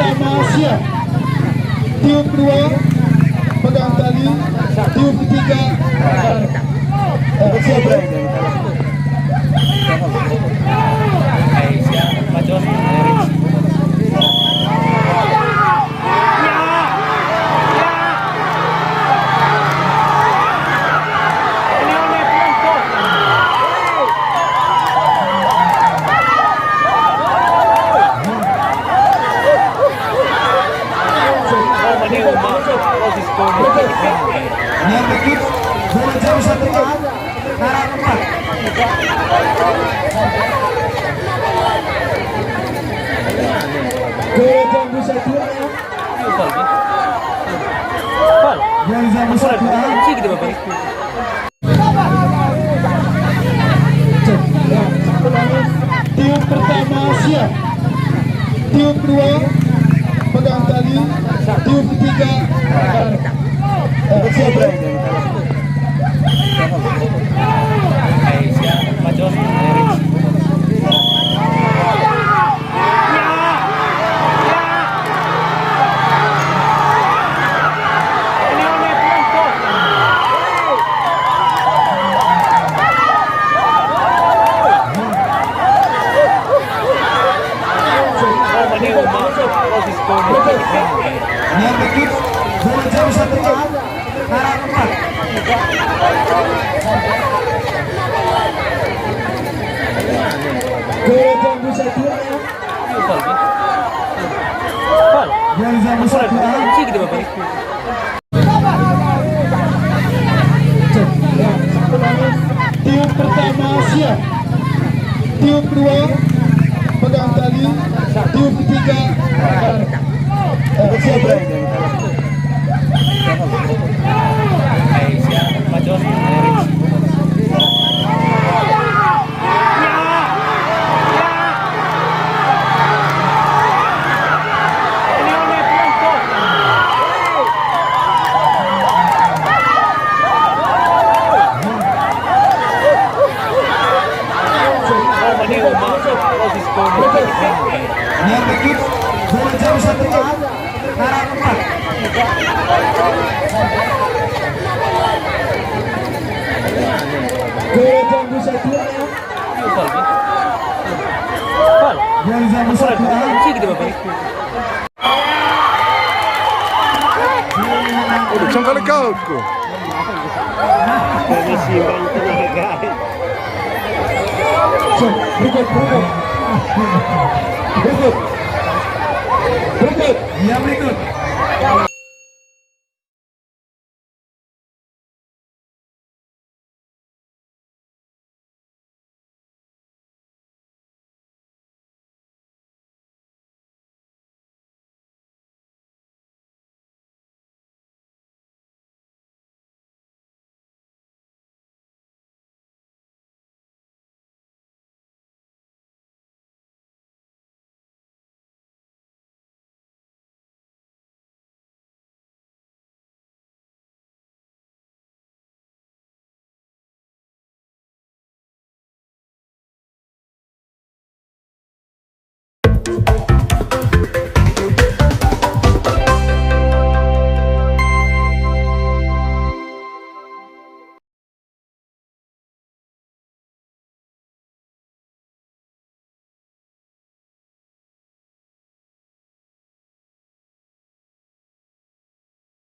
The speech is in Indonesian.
pertama siap, tiup kedua pegang tali, tiup ketiga siap bro. Yang berikut bola jauh satu arah empat. Bola jauh satu arah. Yang jauh satu arah. Tiup pertama siap, tiup kedua pegang tali, tiup ketiga siap bro. Yang berikut bola jauh satu arah empat. Bola jauh satu arah. Yang jauh satu arah. Tiup pertama siap, tiup kedua pegang tali, tiup ketiga siap bro. Yang berikut bola jauh satu arah empat. Bola jauh satu arah. Yang jauh satu arah. Udah kali kau tuh. Berikut. Yang berikut